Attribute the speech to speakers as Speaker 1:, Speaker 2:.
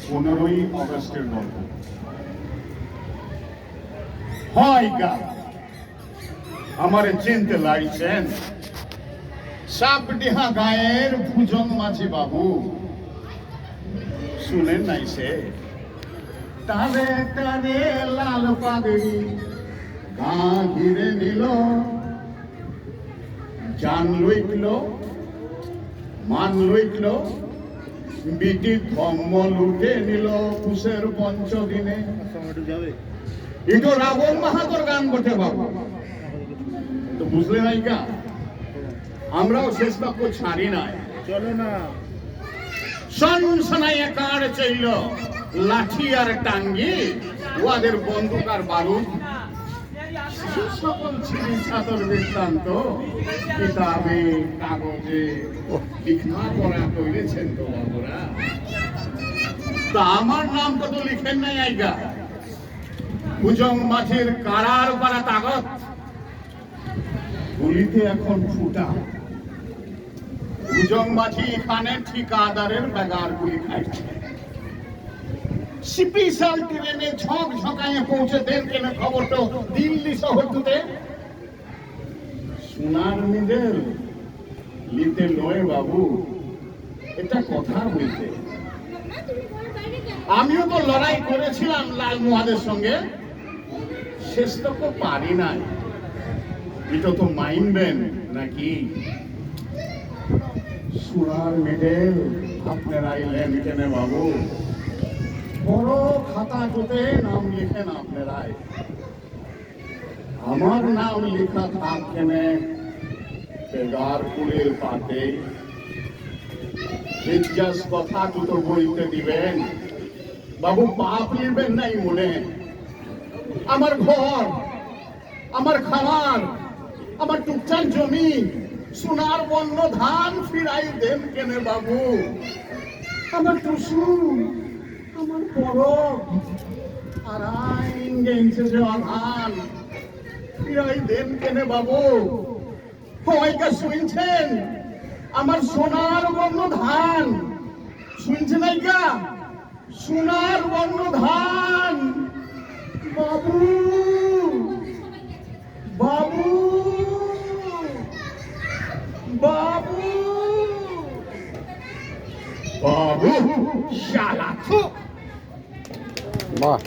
Speaker 1: 15ই অগস্টের গল্প। হয় গা আমারে চিনতে লাইছেন সাপডিহা গায়ের ভুজন মাঝি বাবু, শুনেন নাই সে তারে তারে লাল পাগড়ি গা ঘিরে নিল, জান লইল মান লইল, বিটি ধর্ম লুটে নিল কুশের পঞ্চদিনে। এটা রাবণ মাহাতর গান বটে বাবু, তো বুঝলে নাই কা? আমরাও শেষ বাক্য ছাড়ি নাই। চলো না সনসনাই একার চাইল লাঠি আর টাঙ্গি, ওদের বন্দুক আর বারুদ, সকল ছিরি ছাতর বৃত্তান্ত কিতাবে কাগজে লিখা পড়া করেছেন তো বাবুরা। তা আমার নাম কত লিখেন নাই আইগা? ভুজং মাঝির কারার পাড়া তাগত, গুলিতে এখন ফুটা। ভুজং মাঝি এখানে ঠিকাদারের বেগার গুলি খাইছে। স্পেশাল ট্রেনে ঝক ঝকায় পৌঁছে দেন কেন খবর তো দিল্লি শহরটিতে। সোনার মিডল লিতে নয় বাবু, এটা কথা বলতে। আমিও তো লড়াই করেছিলাম লাল মহাদের সঙ্গে, শেষ তো পারি নাই। এটা তো মাইনবেন নাকি? সোনার মেডেল আপনারা আইলেন কেন বাবু? বড় খাতা কোতে নাম লিখেন আপনারাই, আমার নাম লেখা থাকেন বেগার কুলের পাতে। জিজ্ঞাস কথা দুটো বলতে দিবেন বাবু, পাপ নিবেন নাই মনে। আমার ঘর, আমার খামার, আমার টুকটাক জমি, সোনার বন্য ধান ফিরাই দেন কেন বাবু? আমার টুসু, আমার বড় আড়াই ইঞ্চে যাওয়া ধান ফিরাই দেন কেন বাবু? সবাইকে শুনছেন? আমার সোনার বন্য ধান শুনছে নাই কা? সোনার বন্য ধান বাবু, বাবু, বাবু, বাবু, শালা। বাহ।